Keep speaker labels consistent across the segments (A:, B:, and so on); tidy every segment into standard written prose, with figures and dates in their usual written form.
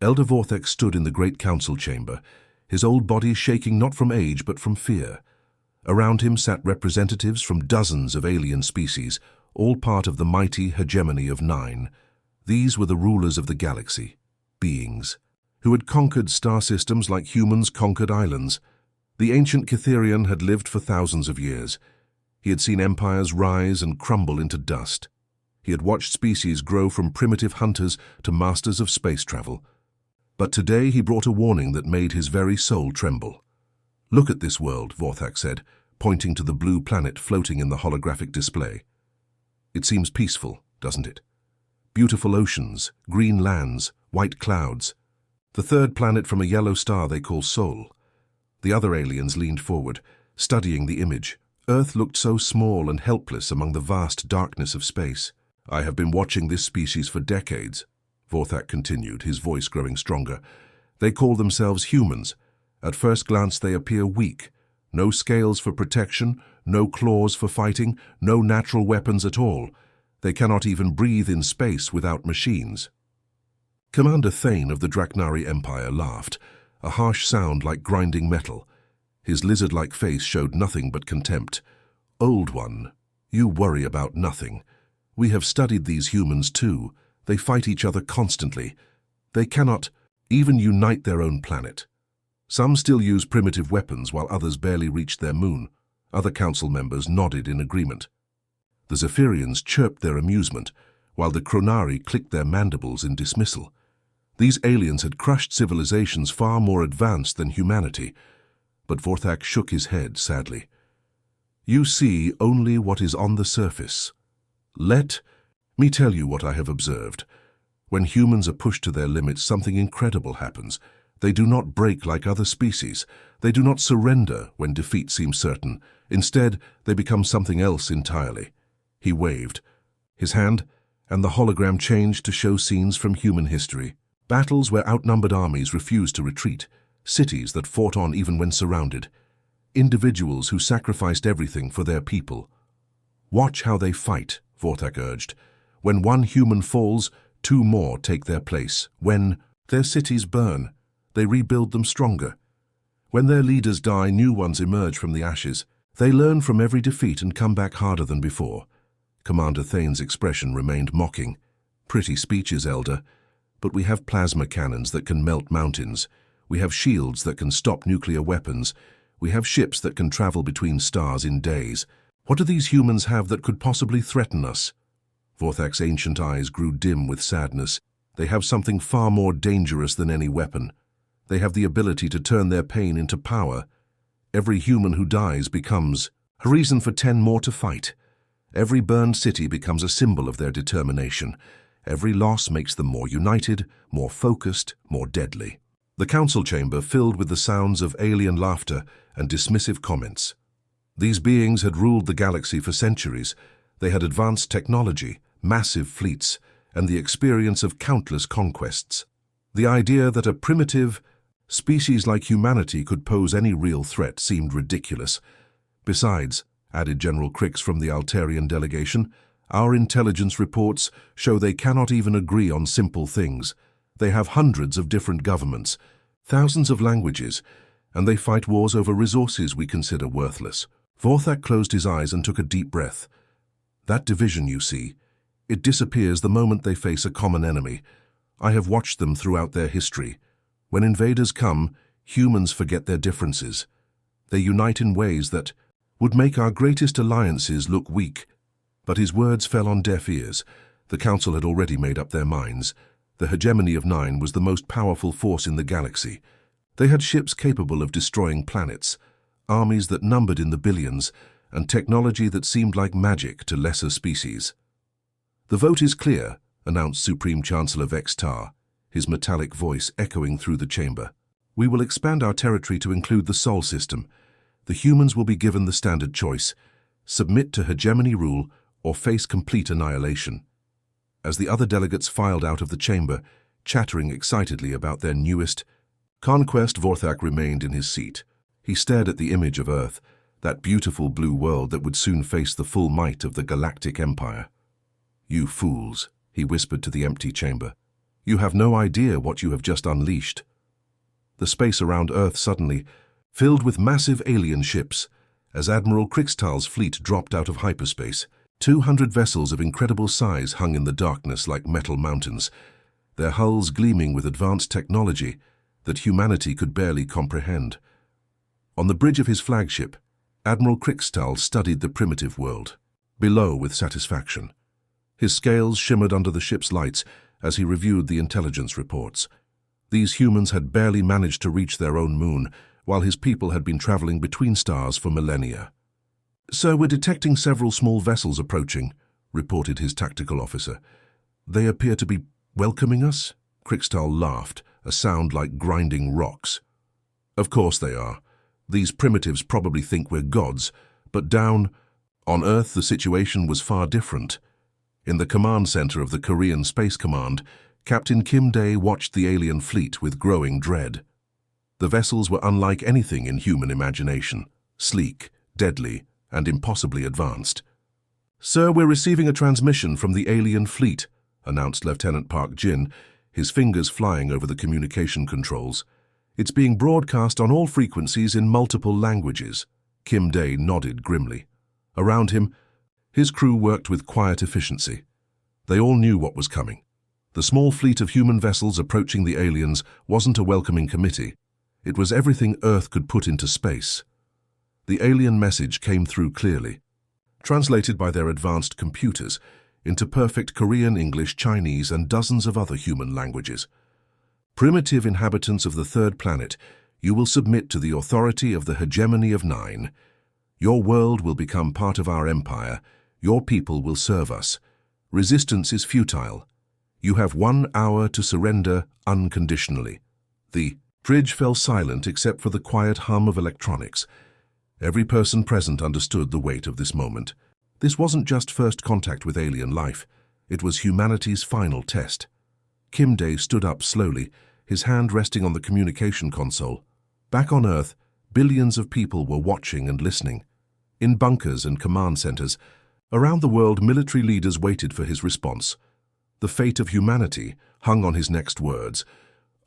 A: Elder Vorthak stood in the great council chamber, his old body shaking not from age but from fear. Around him sat representatives from dozens of alien species, all part of the mighty hegemony of 9. These were the rulers of the galaxy, beings, who had conquered star systems like humans conquered islands. The ancient Cytherian had lived for thousands of years. He had seen empires rise and crumble into dust. He had watched species grow from primitive hunters to masters of space travel. But today he brought a warning that made his very soul tremble. "Look at this world," Vorthak said, pointing to the blue planet floating in the holographic display. "It seems peaceful, doesn't it? Beautiful oceans, green lands, white clouds. The third planet from a yellow star they call Sol." The other aliens leaned forward, studying the image. Earth looked so small and helpless among the vast darkness of space. "I have been watching this species for decades," Vorthak continued, his voice growing stronger. "They call themselves humans. At first glance they appear weak. No scales for protection, no claws for fighting, no natural weapons at all. They cannot even breathe in space without machines." Commander Thane of the Draknari Empire laughed, a harsh sound like grinding metal. His lizard-like face showed nothing but contempt. "Old One, you worry about nothing. We have studied these humans too. They fight each other constantly. They cannot even unite their own planet. Some still use primitive weapons while others barely reach their moon." Other council members nodded in agreement. The Zephyrians chirped their amusement, while the Chronari clicked their mandibles in dismissal. These aliens had crushed civilizations far more advanced than humanity. But Vorthak shook his head sadly. "You see only what is on the surface. Let me tell you what I have observed. When humans are pushed to their limits, something incredible happens. They do not break like other species. They do not surrender when defeat seems certain. Instead, they become something else entirely." He waved his hand, and the hologram changed to show scenes from human history. Battles where outnumbered armies refused to retreat. Cities that fought on even when surrounded. Individuals who sacrificed everything for their people. "Watch how they fight," Vorthak urged. "When one human falls, 2 more take their place. When their cities burn, they rebuild them stronger. When their leaders die, new ones emerge from the ashes. They learn from every defeat and come back harder than before." Commander Thane's expression remained mocking. "Pretty speeches, Elder. But we have plasma cannons that can melt mountains. We have shields that can stop nuclear weapons. We have ships that can travel between stars in days. What do these humans have that could possibly threaten us?" Vorthak's ancient eyes grew dim with sadness. "They have something far more dangerous than any weapon. They have the ability to turn their pain into power. Every human who dies becomes a reason for 10 more to fight. Every burned city becomes a symbol of their determination. Every loss makes them more united, more focused, more deadly." The council chamber filled with the sounds of alien laughter and dismissive comments. These beings had ruled the galaxy for centuries. They had advanced technology, massive fleets, and the experience of countless conquests. The idea that a primitive species like humanity could pose any real threat seemed ridiculous. "Besides," added General Crix from the Altarian delegation, "our intelligence reports show they cannot even agree on simple things. They have hundreds of different governments, thousands of languages, and they fight wars over resources we consider worthless." Vorthak closed his eyes and took a deep breath. "That division, you see, it disappears the moment they face a common enemy. I have watched them throughout their history. When invaders come, humans forget their differences. They unite in ways that would make our greatest alliances look weak." But his words fell on deaf ears. The council had already made up their minds. The hegemony of 9 was the most powerful force in the galaxy. They had ships capable of destroying planets, armies that numbered in the billions, and technology that seemed like magic to lesser species. "The vote is clear," announced Supreme Chancellor Vextar, his metallic voice echoing through the chamber. "We will expand our territory to include the Sol system. The humans will be given the standard choice: submit to hegemony rule or face complete annihilation." As the other delegates filed out of the chamber, chattering excitedly about their newest conquest, Vorthak remained in his seat. He stared at the image of Earth, that beautiful blue world that would soon face the full might of the Galactic Empire. "You fools," he whispered to the empty chamber. You have no idea what you have just unleashed. The space around Earth suddenly filled with massive alien ships. As Admiral Krixtal's fleet dropped out of hyperspace, 200 vessels of incredible size hung in the darkness like metal mountains, their hulls gleaming with advanced technology that humanity could barely comprehend. On the bridge of his flagship, Admiral Krixtal studied the primitive world below with satisfaction. His scales shimmered under the ship's lights as he reviewed the intelligence reports. These humans had barely managed to reach their own moon, while his people had been traveling between stars for millennia. "Sir, we're detecting several small vessels approaching," reported his tactical officer. "They appear to be welcoming us?" Krixtal laughed, a sound like grinding rocks. "Of course they are. These primitives probably think we're gods, but down on Earth the situation was far different." In the command center of the Korean Space Command, Captain Kim Dae watched the alien fleet with growing dread. The vessels were unlike anything in human imagination, sleek, deadly, and impossibly advanced. "Sir, we're receiving a transmission from the alien fleet," announced Lieutenant Park Jin, his fingers flying over the communication controls. "It's being broadcast on all frequencies in multiple languages." Kim Dae nodded grimly. Around him, his crew worked with quiet efficiency. They all knew what was coming. The small fleet of human vessels approaching the aliens wasn't a welcoming committee. It was everything Earth could put into space. The alien message came through clearly, translated by their advanced computers into perfect Korean, English, Chinese, and dozens of other human languages. "Primitive inhabitants of the third planet, you will submit to the authority of the hegemony of 9. Your world will become part of our empire. Your people will serve us. Resistance is futile. You have 1 hour to surrender unconditionally." The bridge fell silent except for the quiet hum of electronics. Every person present understood the weight of this moment. This wasn't just first contact with alien life. It was humanity's final test. Kim Dae stood up slowly, his hand resting on the communication console. Back on Earth, billions of people were watching and listening. In bunkers and command centers, around the world, military leaders waited for his response. The fate of humanity hung on his next words.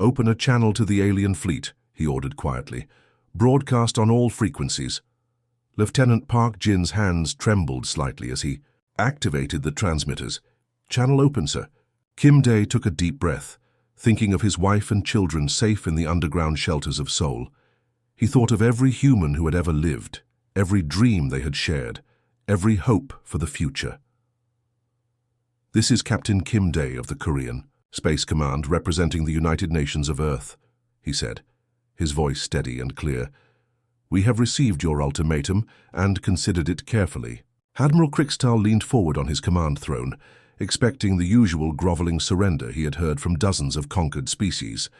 A: "Open a channel to the alien fleet," he ordered quietly. "Broadcast on all frequencies." Lieutenant Park Jin's hands trembled slightly as he activated the transmitters. "Channel open, sir." Kim Dae took a deep breath, thinking of his wife and children safe in the underground shelters of Seoul. He thought of every human who had ever lived, every dream they had shared, every hope for the future. "This is Captain Kim Dae of the Korean Space Command representing the United Nations of Earth," he said, his voice steady and clear. "We have received your ultimatum and considered it carefully." Admiral Krixtal leaned forward on his command throne, expecting the usual groveling surrender he had heard from dozens of conquered species.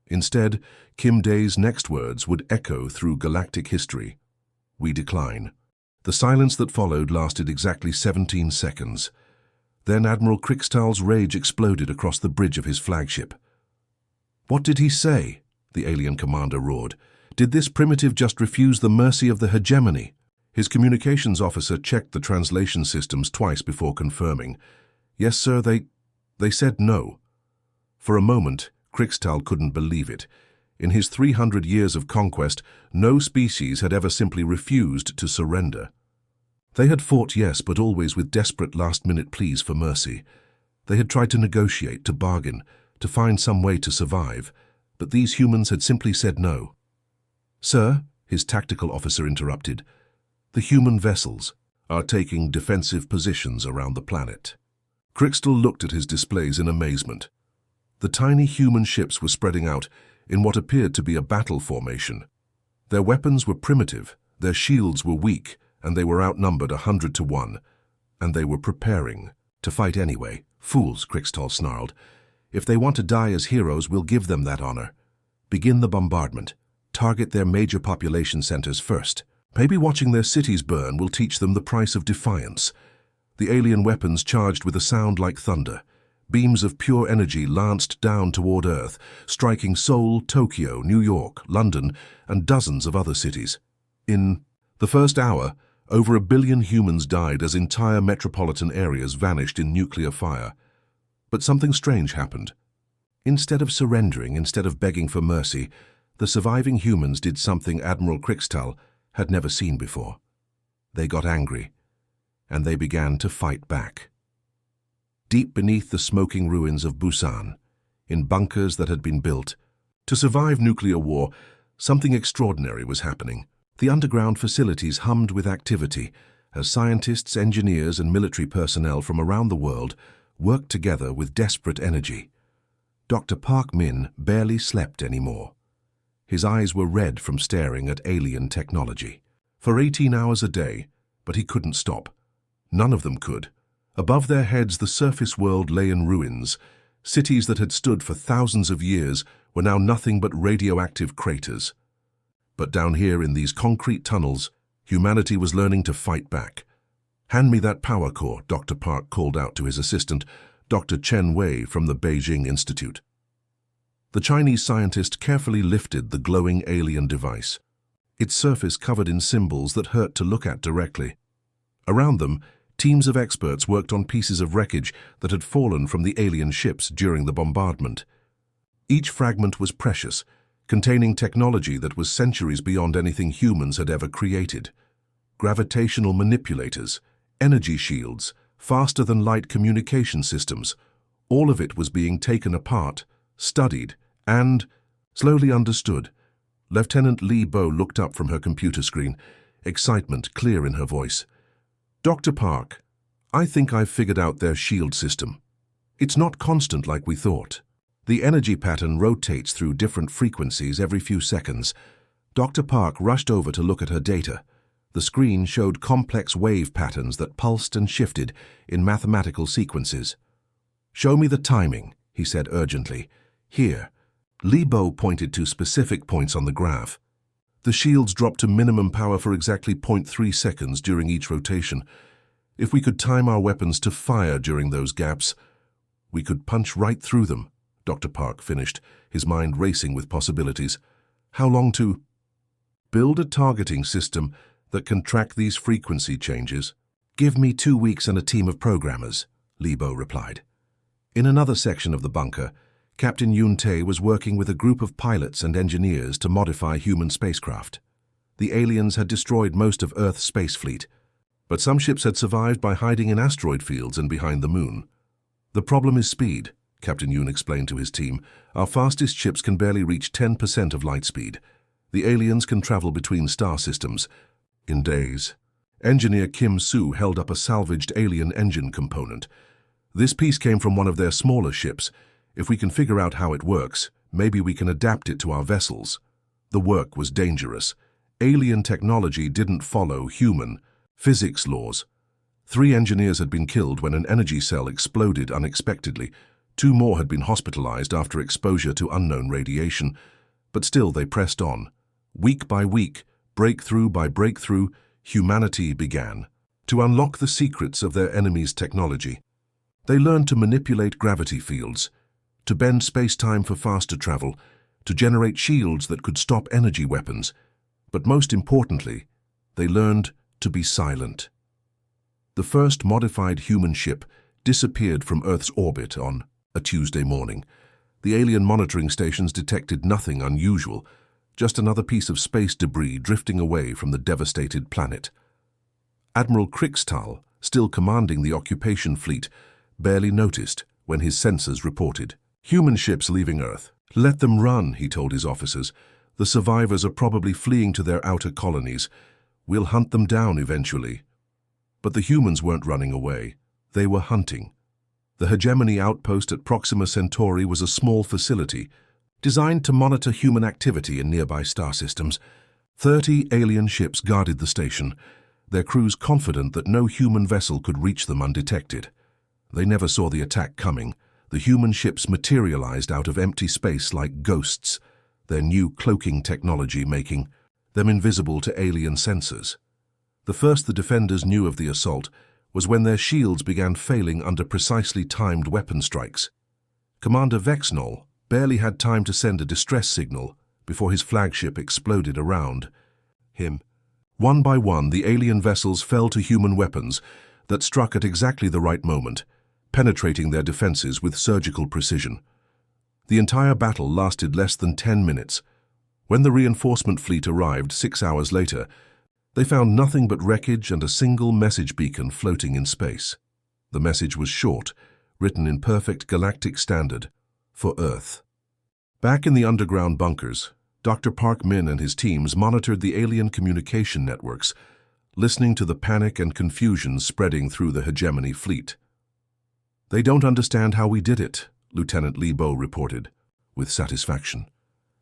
A: Instead, Kim Dae's next words would echo through galactic history. "We decline." The silence that followed lasted exactly 17 seconds. Then Admiral Krixtal's rage exploded across the bridge of his flagship. "What did he say?" the alien commander roared. "Did this primitive just refuse the mercy of the hegemony?" His communications officer checked the translation systems twice before confirming. "Yes, sir, they said no." For a moment, Krixtal couldn't believe it. In his 300 years of conquest, no species had ever simply refused to surrender. They had fought, yes, but always with desperate last-minute pleas for mercy. They had tried to negotiate, to bargain, to find some way to survive, but these humans had simply said no. "Sir," his tactical officer interrupted, "the human vessels are taking defensive positions around the planet." Krixtal looked at his displays in amazement. The tiny human ships were spreading out in what appeared to be a battle formation. Their weapons were primitive, their shields were weak, and they were outnumbered 100 to 1. And they were preparing to fight anyway. "Fools," Krixtal snarled. "If they want to die as heroes, we'll give them that honor. Begin the bombardment. Target their major population centers first. Maybe watching their cities burn will teach them the price of defiance." The alien weapons charged with a sound like thunder. Beams of pure energy lanced down toward Earth, striking Seoul, Tokyo, New York, London, and dozens of other cities. In the first hour, over 1 billion humans died as entire metropolitan areas vanished in nuclear fire. But something strange happened. Instead of surrendering, instead of begging for mercy, the surviving humans did something Admiral Krixtal had never seen before. They got angry, and they began to fight back. Deep beneath the smoking ruins of Busan, in bunkers that had been built to survive nuclear war, something extraordinary was happening. The underground facilities hummed with activity as scientists, engineers, and military personnel from around the world worked together with desperate energy. Dr. Park Min barely slept anymore. His eyes were red from staring at alien technology. For 18 hours a day, but he couldn't stop. None of them could. Above their heads, the surface world lay in ruins. Cities that had stood for thousands of years were now nothing but radioactive craters. But down here in these concrete tunnels, humanity was learning to fight back. "Hand me that power core," Dr. Park called out to his assistant, Dr. Chen Wei from the Beijing Institute. The Chinese scientist carefully lifted the glowing alien device, its surface covered in symbols that hurt to look at directly. Around them, teams of experts worked on pieces of wreckage that had fallen from the alien ships during the bombardment. Each fragment was precious, containing technology that was centuries beyond anything humans had ever created. Gravitational manipulators, energy shields, faster-than-light communication systems. All of it was being taken apart, studied, and slowly understood. Lieutenant Li Bo looked up from her computer screen, excitement clear in her voice. "Dr. Park, I think I've figured out their shield system. It's not constant like we thought. The energy pattern rotates through different frequencies every few seconds." Dr. Park rushed over to look at her data. The screen showed complex wave patterns that pulsed and shifted in mathematical sequences. "Show me the timing," he said urgently. "Here." Li Bo pointed to specific points on the graph. The shields dropped to minimum power for exactly 0.3 seconds during each rotation. If we could time our weapons to fire during those gaps, we could punch right through them, Dr. Park finished, his mind racing with possibilities. "How long to build a targeting system that can track these frequency changes?" "Give me 2 weeks and a team of programmers," Li Bo replied. In another section of the bunker, Captain Yun Tae was working with a group of pilots and engineers to modify human spacecraft. The aliens had destroyed most of Earth's space fleet, but some ships had survived by hiding in asteroid fields and behind the moon. "The problem is speed," Captain Yun explained to his team. "Our fastest ships can barely reach 10% of light speed. The aliens can travel between star systems in days." Engineer Kim Soo held up a salvaged alien engine component. "This piece came from one of their smaller ships. If we can figure out how it works, maybe we can adapt it to our vessels." The work was dangerous. Alien technology didn't follow human physics laws. 3 engineers had been killed when an energy cell exploded unexpectedly. 2 more had been hospitalized after exposure to unknown radiation. But still they pressed on. Week by week, breakthrough by breakthrough, humanity began to unlock the secrets of their enemy's technology. They learned to manipulate gravity fields, to bend space-time for faster travel, to generate shields that could stop energy weapons. But most importantly, they learned to be silent. The first modified human ship disappeared from Earth's orbit on a Tuesday morning. The alien monitoring stations detected nothing unusual, just another piece of space debris drifting away from the devastated planet. Admiral Krixtal, still commanding the occupation fleet, barely noticed when his sensors reported human ships leaving Earth. "Let them run," he told his officers. "The survivors are probably fleeing to their outer colonies. We'll hunt them down eventually." But the humans weren't running away. They were hunting. The hegemony outpost at Proxima Centauri was a small facility designed to monitor human activity in nearby star systems. 30 alien ships guarded the station, their crews confident that no human vessel could reach them undetected. They never saw the attack coming. The human ships materialized out of empty space like ghosts, their new cloaking technology making them invisible to alien sensors. The first the defenders knew of the assault was when their shields began failing under precisely timed weapon strikes. Commander Vexnol barely had time to send a distress signal before his flagship exploded around him. One by one, the alien vessels fell to human weapons that struck at exactly the right moment, penetrating their defenses with surgical precision. The entire battle lasted less than 10 minutes. When the reinforcement fleet arrived 6 hours later, they found nothing but wreckage and a single message beacon floating in space. The message was short, written in perfect galactic standard, for Earth. Back in the underground bunkers, Dr. Park Min and his teams monitored the alien communication networks, listening to the panic and confusion spreading through the hegemony fleet. "They don't understand how we did it," Lieutenant Li Bo reported, with satisfaction.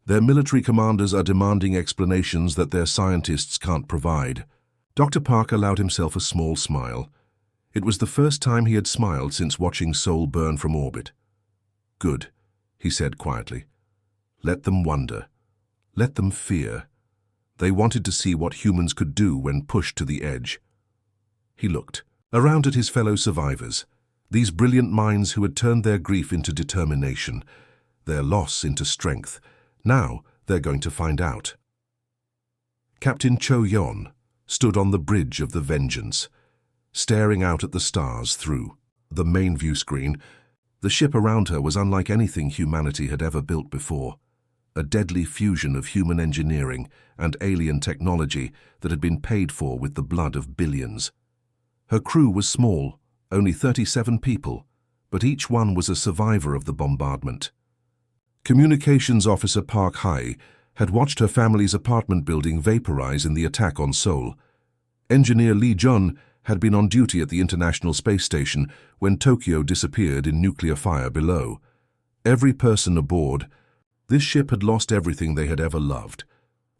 A: "Their military commanders are demanding explanations that their scientists can't provide." Dr. Park allowed himself a small smile. It was the first time he had smiled since watching Sol burn from orbit. "Good," he said quietly. "Let them wonder. Let them fear. They wanted to see what humans could do when pushed to the edge." He looked around at his fellow survivors, these brilliant minds who had turned their grief into determination, their loss into strength. Now they're going to find out. Captain Cho Yon stood on the bridge of the Vengeance, staring out at the stars through the main view screen. The ship around her was unlike anything humanity had ever built before, a deadly fusion of human engineering and alien technology that had been paid for with the blood of billions. Her crew was small, only 37 people, but each one was a survivor of the bombardment. Communications Officer Park Hai had watched her family's apartment building vaporize in the attack on Seoul. Engineer Lee Jun had been on duty at the International Space Station when Tokyo disappeared in nuclear fire below. Every person aboard, this ship had lost everything they had ever loved.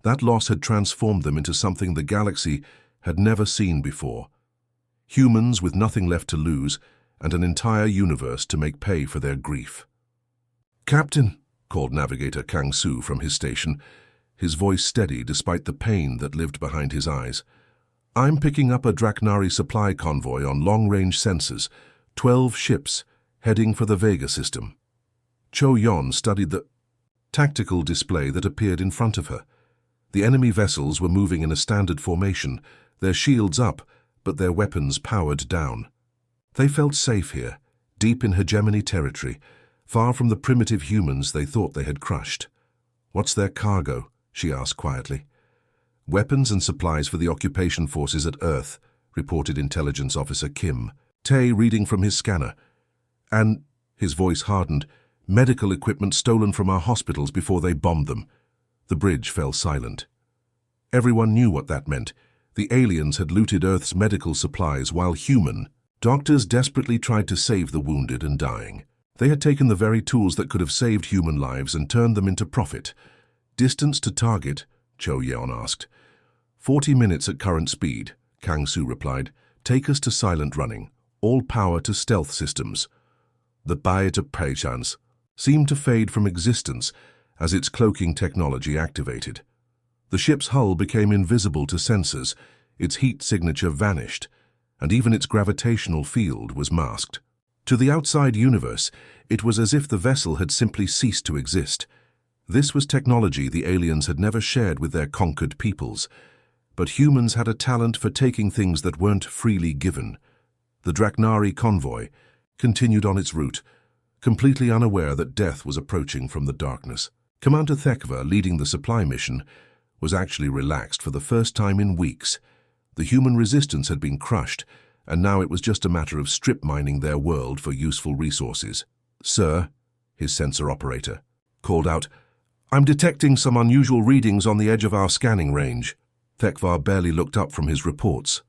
A: That loss had transformed them into something the galaxy had never seen before. Humans with nothing left to lose and an entire universe to make pay for their grief. "Captain," called Navigator Kang Su from his station, his voice steady despite the pain that lived behind his eyes. "I'm picking up a Draknari supply convoy on long-range sensors, 12 ships, heading for the Vega system." Cho Yon studied the tactical display that appeared in front of her. The enemy vessels were moving in a standard formation, their shields up, but their weapons powered down. They felt safe here, deep in hegemony territory, far from the primitive humans they thought they had crushed. "What's their cargo?" she asked quietly. "Weapons and supplies for the occupation forces at Earth," reported Intelligence Officer Kim, Tay reading from his scanner. "And," his voice hardened, "medical equipment stolen from our hospitals before they bombed them." The bridge fell silent. Everyone knew what that meant. The aliens had looted Earth's medical supplies while human doctors desperately tried to save the wounded and dying. They had taken the very tools that could have saved human lives and turned them into profit. "Distance to target?" Cho Yeon asked. 40 minutes at current speed, Kang Su replied. "Take us to silent running. All power to stealth systems." The Bae to Pei-chans seemed to fade from existence as its cloaking technology activated. The ship's hull became invisible to sensors, its heat signature vanished, and even its gravitational field was masked. To the outside universe, it was as if the vessel had simply ceased to exist. This was technology the aliens had never shared with their conquered peoples. But humans had a talent for taking things that weren't freely given. The Draknari convoy continued on its route, completely unaware that death was approaching from the darkness. Commander Thekva, leading the supply mission, was actually relaxed for the first time in weeks. The human resistance had been crushed, and now it was just a matter of strip mining their world for useful resources. "Sir," his sensor operator called out, "I'm detecting some unusual readings on the edge of our scanning range." Thekvar barely looked up from his reports.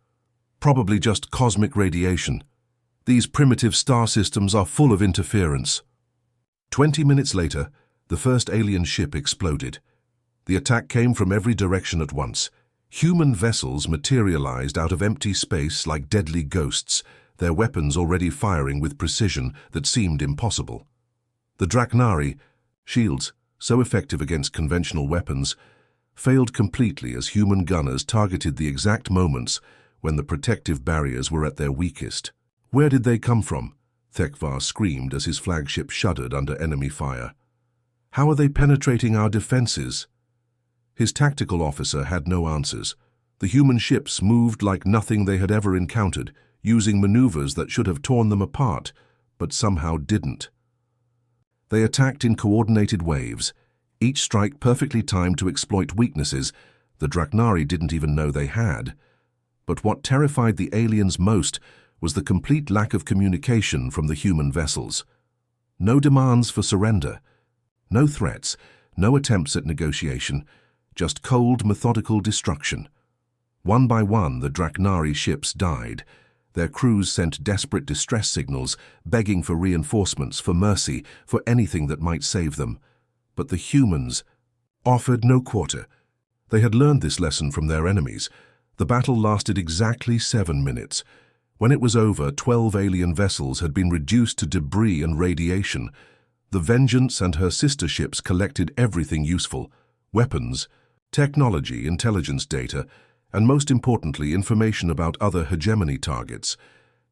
A: "Probably just cosmic radiation. These primitive star systems are full of interference." 20 minutes later, the first alien ship exploded. The attack came from every direction at once. Human vessels materialized out of empty space like deadly ghosts, their weapons already firing with precision that seemed impossible. The Draknari, shields so effective against conventional weapons, failed completely as human gunners targeted the exact moments when the protective barriers were at their weakest. "Where did they come from?" Thekvar screamed as his flagship shuddered under enemy fire. "How are they penetrating our defenses?" His tactical officer had no answers. The human ships moved like nothing they had ever encountered, using maneuvers that should have torn them apart, but somehow didn't. They attacked in coordinated waves, each strike perfectly timed to exploit weaknesses the Draknari didn't even know they had. But what terrified the aliens most was the complete lack of communication from the human vessels. No demands for surrender, no threats, no attempts at negotiation, just cold, methodical destruction. One by one, the Draknari ships died. Their crews sent desperate distress signals, begging for reinforcements, for mercy, for anything that might save them. But the humans offered no quarter. They had learned this lesson from their enemies. The battle lasted exactly 7 minutes. When it was over, 12 alien vessels had been reduced to debris and radiation. The Vengeance and her sister ships collected everything useful: weapons, technology, intelligence data, and most importantly, information about other hegemony targets.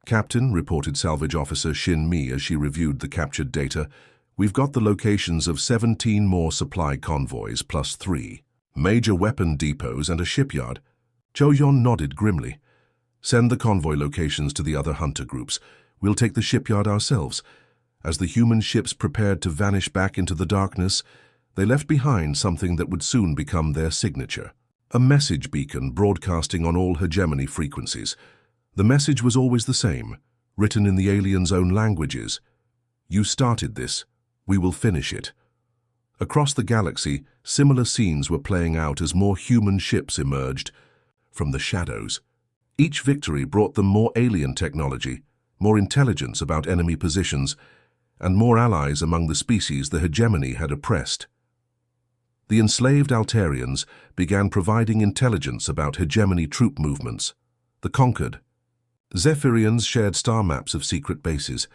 A: "Captain," reported Salvage Officer Shin Mi as she reviewed the captured data, "we've got the locations of 17 more supply convoys plus 3 major weapon depots and a shipyard." Cho-Yon nodded grimly. "Send the convoy locations to the other hunter groups. We'll take the shipyard ourselves." As the human ships prepared to vanish back into the darkness, they left behind something that would soon become their signature. A message beacon broadcasting on all hegemony frequencies. The message was always the same, written in the aliens' own languages. "You started this. We will finish it." Across the galaxy, similar scenes were playing out as more human ships emerged from the shadows. Each victory brought them more alien technology, more intelligence about enemy positions, and more allies among the species the hegemony had oppressed. The enslaved Altarians began providing intelligence about hegemony troop movements. The conquered Zephyrians shared star maps of secret bases.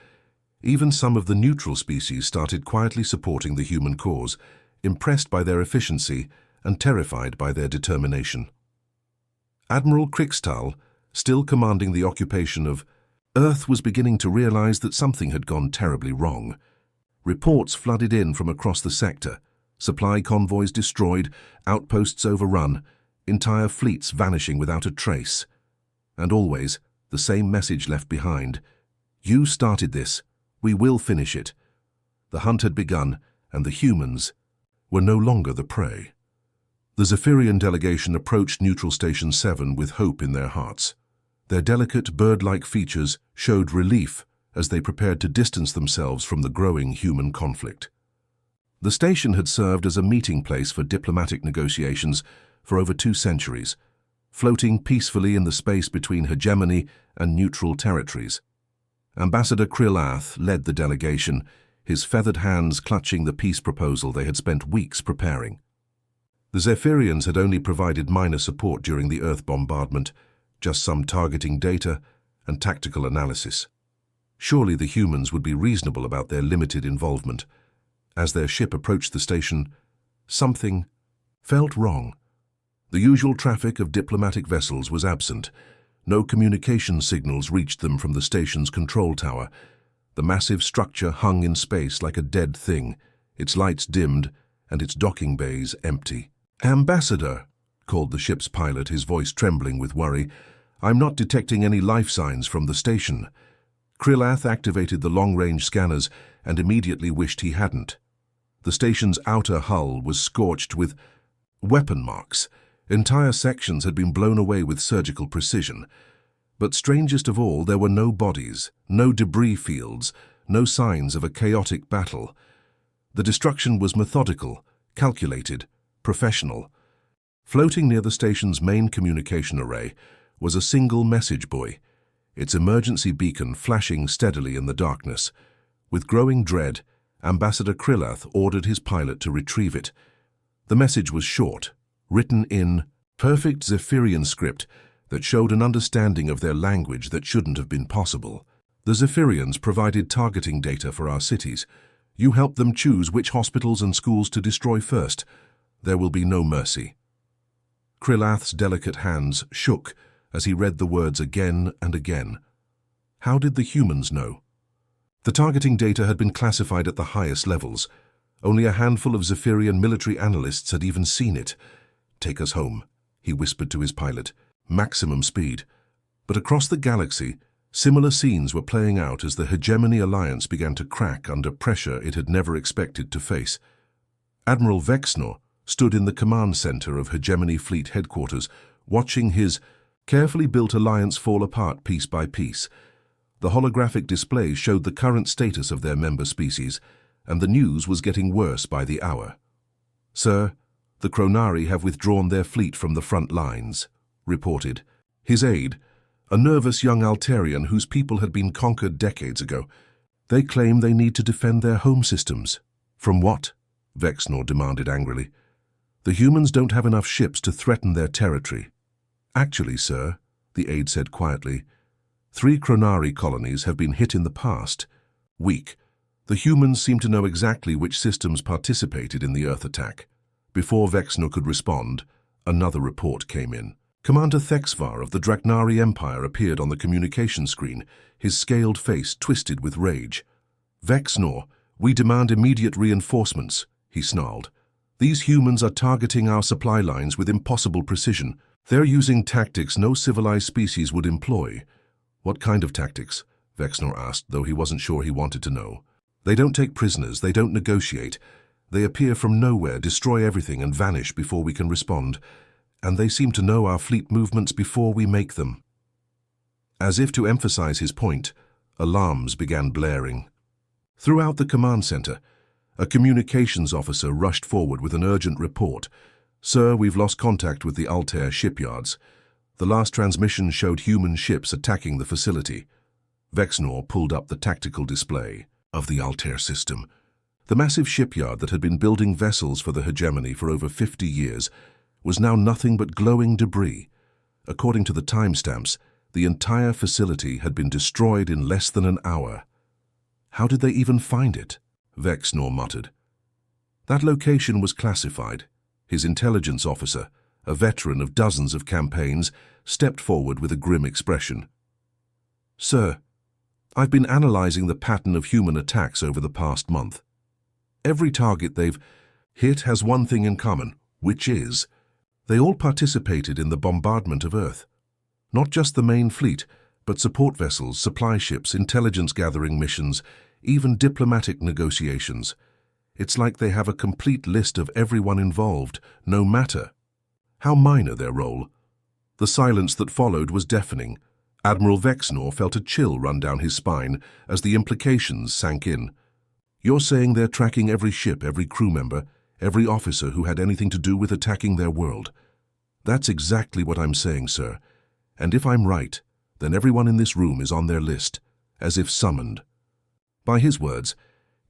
A: Even some of the neutral species started quietly supporting the human cause, impressed by their efficiency and terrified by their determination. Admiral Krixtal, still commanding the occupation of Earth, was beginning to realize that something had gone terribly wrong. Reports flooded in from across the sector. Supply convoys destroyed, outposts overrun, entire fleets vanishing without a trace. And always, the same message left behind: "You started this. We will finish it." The hunt had begun, and the humans were no longer the prey. The Zephyrian delegation approached Neutral Station 7 with hope in their hearts. Their delicate, bird-like features showed relief as they prepared to distance themselves from the growing human conflict. The station had served as a meeting place for diplomatic negotiations for over 2 centuries, floating peacefully in the space between hegemony and neutral territories. Ambassador Krillath led the delegation, his feathered hands clutching the peace proposal they had spent weeks preparing. The Zephyrians had only provided minor support during the Earth bombardment, just some targeting data and tactical analysis. Surely the humans would be reasonable about their limited involvement. As their ship approached the station, something felt wrong. The usual traffic of diplomatic vessels was absent. No communication signals reached them from the station's control tower. The massive structure hung in space like a dead thing, its lights dimmed and its docking bays empty. "Ambassador," called the ship's pilot, his voice trembling with worry, "I'm not detecting any life signs from the station." Krillath activated the long-range scanners and immediately wished he hadn't. The station's outer hull was scorched with weapon marks. Entire sections had been blown away with surgical precision. But strangest of all, there were no bodies, no debris fields, no signs of a chaotic battle. The destruction was methodical, calculated, professional. Floating near the station's main communication array was a single message buoy, its emergency beacon flashing steadily in the darkness. With growing dread, Ambassador Krillath ordered his pilot to retrieve it. The message was short, written in perfect Zephyrian script that showed an understanding of their language that shouldn't have been possible. "The Zephyrians provided targeting data for our cities. You helped them choose which hospitals and schools to destroy first. There will be no mercy." Krillath's delicate hands shook as he read the words again and again. How did the humans know? The targeting data had been classified at the highest levels. Only a handful of Zephyrian military analysts had even seen it. "Take us home," he whispered to his pilot. "Maximum speed." But across the galaxy, Similar scenes were playing out as the Hegemony Alliance began to crack under pressure it had never expected to face. Admiral Vexnor stood in the command center of Hegemony Fleet headquarters, watching his carefully built alliance fall apart piece by piece. The holographic display showed the current status of their member species, and the news was getting worse by the hour. "Sir, the Chronari have withdrawn their fleet from the front lines," reported his aide, a nervous young Altarian whose people had been conquered decades ago. "They claim they need to defend their home systems." "From what?" Vexnor demanded angrily. "The humans don't have enough ships to threaten their territory." "Actually, sir," the aide said quietly, 3 Chronari colonies have been hit in the past. Weak. The humans seem to know exactly which systems participated in the Earth attack. Before Vexnor could respond, another report came in. Commander Thexvar of the Dragnari Empire appeared on the communication screen, his scaled face twisted with rage. "Vexnor, we demand immediate reinforcements," he snarled. "These humans are targeting our supply lines with impossible precision. They're using tactics no civilized species would employ." "What kind of tactics?" Vexnor asked, though he wasn't sure he wanted to know. "They don't take prisoners, they don't negotiate. They appear from nowhere, destroy everything, and vanish before we can respond. And they seem to know our fleet movements before we make them." As if to emphasize his point, alarms began blaring. Throughout the command center, a communications officer rushed forward with an urgent report. "Sir, we've lost contact with the Altair shipyards. The last transmission showed human ships attacking the facility." Vexnor pulled up the tactical display of the Altair system. The massive shipyard that had been building vessels for the Hegemony for over 50 years was now nothing but glowing debris. According to the timestamps, the entire facility had been destroyed in less than an hour. "How did they even find it?" Vexnor muttered. That location was classified. His intelligence officer, a veteran of dozens of campaigns, stepped forward with a grim expression. "Sir, I've been analyzing the pattern of human attacks over the past month. Every target they've hit has one thing in common, which is they all participated in the bombardment of Earth. Not just the main fleet, but support vessels, supply ships, intelligence-gathering missions, even diplomatic negotiations. It's like they have a complete list of everyone involved, no matter how minor their role." The silence that followed was deafening. Admiral Vexnor felt a chill run down his spine as the implications sank in. "You're saying they're tracking every ship, every crew member, every officer who had anything to do with attacking their world?" "That's exactly what I'm saying, sir. And if I'm right, then everyone in this room is on their list, as if summoned." By his words,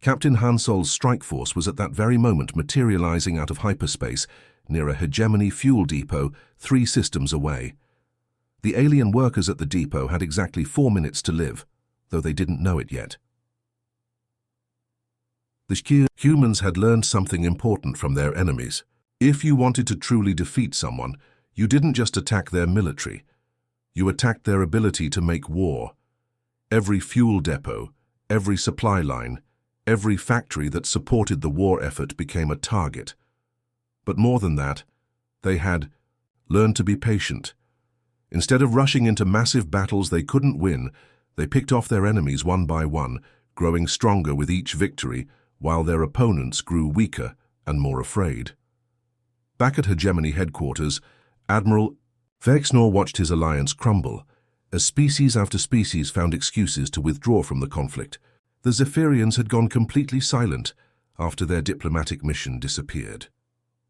A: Captain Hansol's strike force was at that very moment materializing out of hyperspace near a Hegemony fuel depot 3 systems away. The alien workers at the depot had exactly 4 minutes to live, though they didn't know it yet. The humans had learned something important from their enemies. If you wanted to truly defeat someone, you didn't just attack their military. You attacked their ability to make war. Every fuel depot, every supply line, every factory that supported the war effort became a target. But more than that, they had learned to be patient. Instead of rushing into massive battles they couldn't win, they picked off their enemies one by one, growing stronger with each victory, while their opponents grew weaker and more afraid. Back at Hegemony headquarters, Admiral Vexnor watched his alliance crumble, as species after species found excuses to withdraw from the conflict. The Zephyrians had gone completely silent after their diplomatic mission disappeared.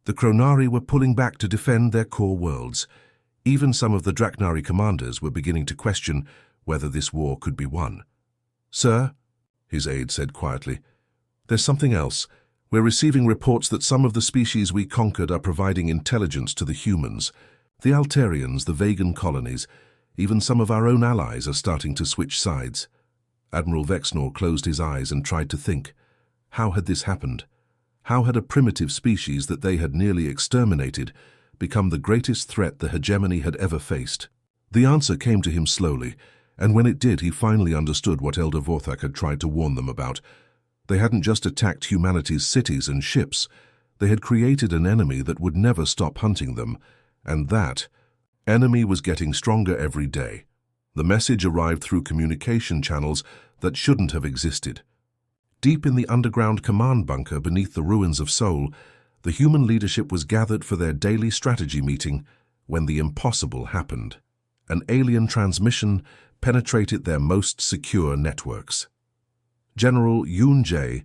A: The Chronari were pulling back to defend their core worlds. Even some of the Dragnari commanders were beginning to question whether this war could be won. "Sir," his aide said quietly, "there's something else. We're receiving reports that some of the species we conquered are providing intelligence to the humans. The Altarians, the Vegan colonies, even some of our own allies are starting to switch sides." Admiral Vexnor closed his eyes and tried to think. How had this happened? How had a primitive species that they had nearly exterminated become the greatest threat the Hegemony had ever faced? The answer came to him slowly, and when it did, he finally understood what Elder Vorthak had tried to warn them about. They hadn't just attacked humanity's cities and ships. They had created an enemy that would never stop hunting them, and that enemy was getting stronger every day. The message arrived through communication channels that shouldn't have existed. Deep in the underground command bunker beneath the ruins of Seoul, the human leadership was gathered for their daily strategy meeting when the impossible happened. An alien transmission penetrated their most secure networks. General Yoon Jae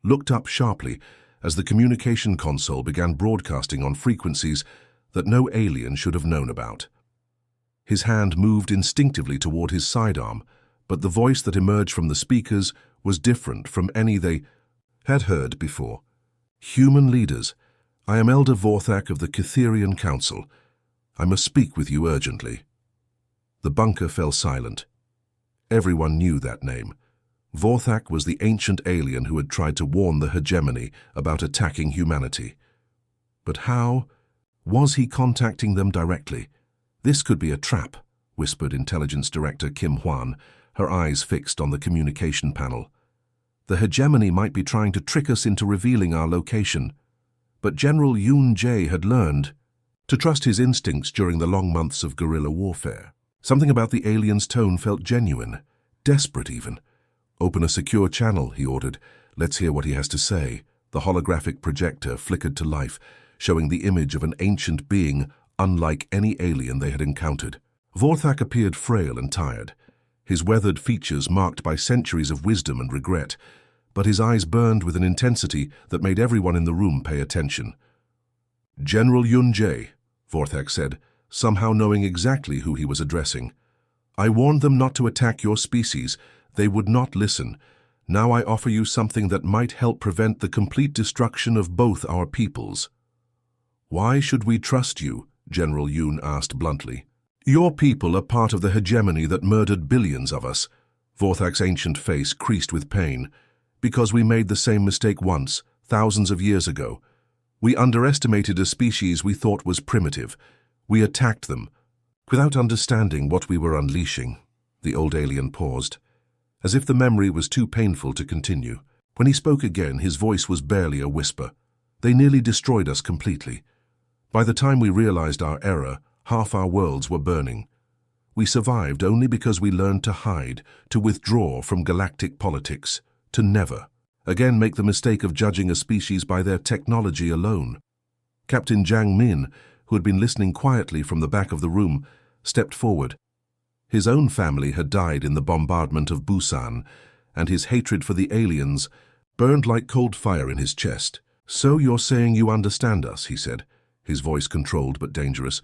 A: looked up sharply as the communication console began broadcasting on frequencies that no alien should have known about. His hand moved instinctively toward his sidearm, but the voice that emerged from the speakers was different from any they had heard before. Human leaders, I am Elder Vorthak of the Catherian Council. I must speak with you urgently. The bunker fell silent. Everyone knew that name. Vorthak was the ancient alien who had tried to warn the hegemony about attacking humanity. But how was he contacting them directly? This could be a trap, whispered Intelligence Director Kim Hwan, her eyes fixed on the communication panel. The hegemony might be trying to trick us into revealing our location. But General Yoon Jae had learned to trust his instincts during the long months of guerrilla warfare. Something about the alien's tone felt genuine, desperate even. Open a secure channel, he ordered. Let's hear what he has to say. The holographic projector flickered to life, showing the image of an ancient being unlike any alien they had encountered. Vorthak appeared frail and tired, his weathered features marked by centuries of wisdom and regret, but his eyes burned with an intensity that made everyone in the room pay attention. General Yoon Jae, Vorthak said, somehow knowing exactly who he was addressing. I warned them not to attack your species. They would not listen. Now I offer you something that might help prevent the complete destruction of both our peoples. Why should we trust you? General Yoon asked bluntly. Your people are part of the hegemony that murdered billions of us. Vorthak's ancient face creased with pain. Because we made the same mistake once, thousands of years ago. We underestimated a species we thought was primitive. We attacked them, without understanding what we were unleashing. The old alien paused, as if the memory was too painful to continue. When he spoke again, his voice was barely a whisper. They nearly destroyed us completely. By the time we realized our error, half our worlds were burning. We survived only because we learned to hide, to withdraw from galactic politics, to never again make the mistake of judging a species by their technology alone. Captain Jang Min, who had been listening quietly from the back of the room, stepped forward. His own family had died in the bombardment of Busan, and his hatred for the aliens burned like cold fire in his chest. So you're saying you understand us, he said, his voice controlled but dangerous.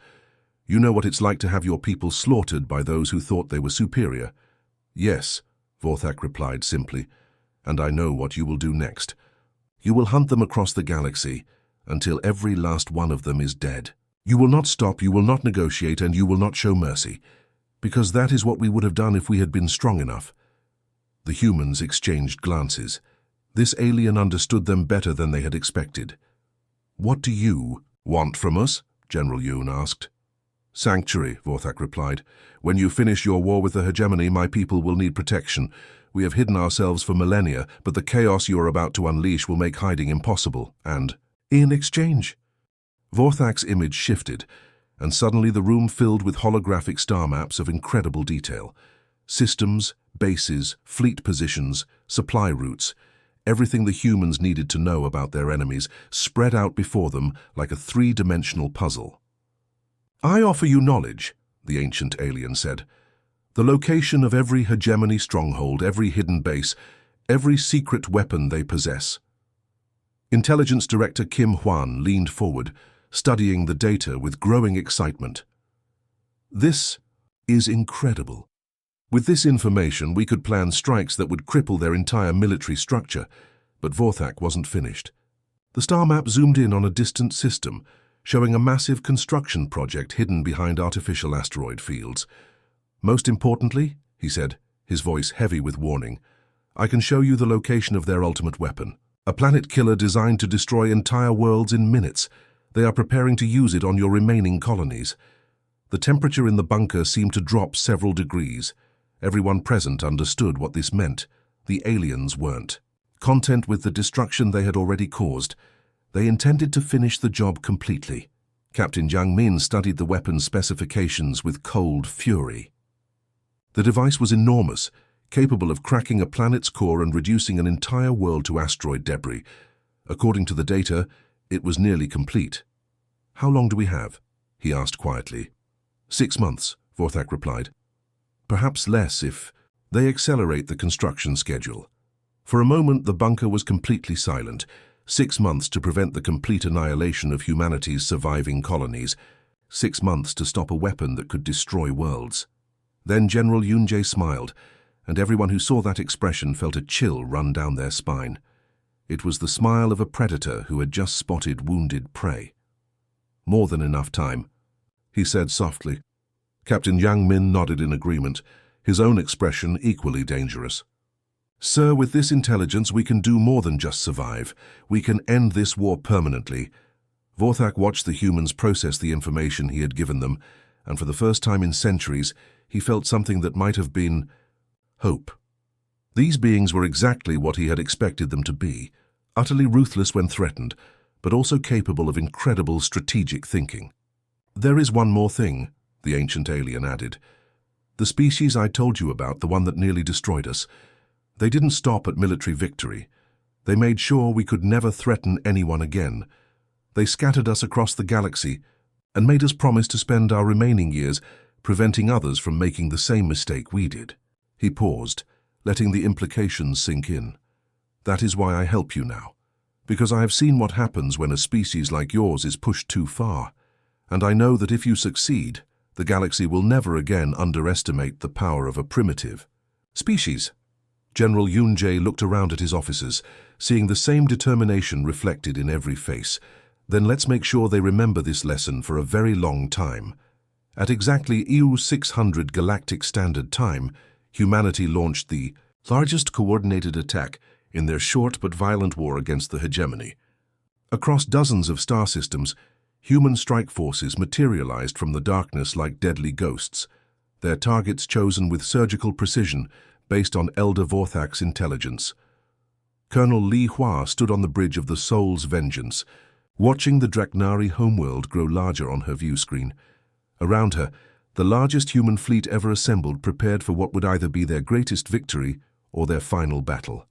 A: You know what it's like to have your people slaughtered by those who thought they were superior. Yes, Vorthak replied simply, and I know what you will do next. You will hunt them across the galaxy until every last one of them is dead. You will not stop, you will not negotiate, and you will not show mercy, because that is what we would have done if we had been strong enough. The humans exchanged glances. This alien understood them better than they had expected. What do you want from us? General Yoon asked. Sanctuary, Vorthak replied. When you finish your war with the hegemony, my people will need protection. We have hidden ourselves for millennia, but the chaos you are about to unleash will make hiding impossible. And, in exchange, Vorthak's image shifted, and suddenly the room filled with holographic star maps of incredible detail. Systems, bases, fleet positions, supply routes, everything the humans needed to know about their enemies spread out before them like a three-dimensional puzzle. I offer you knowledge, the ancient alien said. The location of every hegemony stronghold, every hidden base, every secret weapon they possess. Intelligence Director Kim Hwan leaned forward, studying the data with growing excitement. This is incredible. With this information, we could plan strikes that would cripple their entire military structure, but Vorthak wasn't finished. The star map zoomed in on a distant system, showing a massive construction project hidden behind artificial asteroid fields. Most importantly, he said, his voice heavy with warning, I can show you the location of their ultimate weapon. A planet killer designed to destroy entire worlds in minutes. They are preparing to use it on your remaining colonies. The temperature in the bunker seemed to drop several degrees. Everyone present understood what this meant. The aliens weren't. Content with the destruction they had already caused. They intended to finish the job completely. Captain Jang Min studied the weapon's specifications with cold fury. The device was enormous, capable of cracking a planet's core and reducing an entire world to asteroid debris. According to the data, it was nearly complete. "How long do we have?" he asked quietly. 6 months, Vorthak replied. "Perhaps less if they accelerate the construction schedule." For a moment, the bunker was completely silent. 6 months to prevent the complete annihilation of humanity's surviving colonies. 6 months to stop a weapon that could destroy worlds. Then General Yunjie smiled, and everyone who saw that expression felt a chill run down their spine. It was the smile of a predator who had just spotted wounded prey. "More than enough time," he said softly. Captain Yang Min nodded in agreement, his own expression equally dangerous. "Sir, with this intelligence we can do more than just survive. We can end this war permanently." Vorthak watched the humans process the information he had given them, and for the first time in centuries, he felt something that might have been hope. These beings were exactly what he had expected them to be, utterly ruthless when threatened, but also capable of incredible strategic thinking. "There is one more thing," the ancient alien added. "The species I told you about, the one that nearly destroyed us, they didn't stop at military victory. They made sure we could never threaten anyone again. They scattered us across the galaxy and made us promise to spend our remaining years preventing others from making the same mistake we did." He paused, letting the implications sink in. "That is why I help you now, because I have seen what happens when a species like yours is pushed too far, and I know that if you succeed, the galaxy will never again underestimate the power of a primitive species." General Yunjie looked around at his officers, seeing the same determination reflected in every face. "Then let's make sure they remember this lesson for a very long time." At exactly EU 600 Galactic Standard Time, humanity launched the largest coordinated attack in their short but violent war against the hegemony. Across dozens of star systems, human strike forces materialized from the darkness like deadly ghosts, their targets chosen with surgical precision based on Elder Vorthak's intelligence. Colonel Li Hua stood on the bridge of the Soul's Vengeance, watching the Draknari homeworld grow larger on her view screen. Around her, the largest human fleet ever assembled prepared for what would either be their greatest victory or their final battle.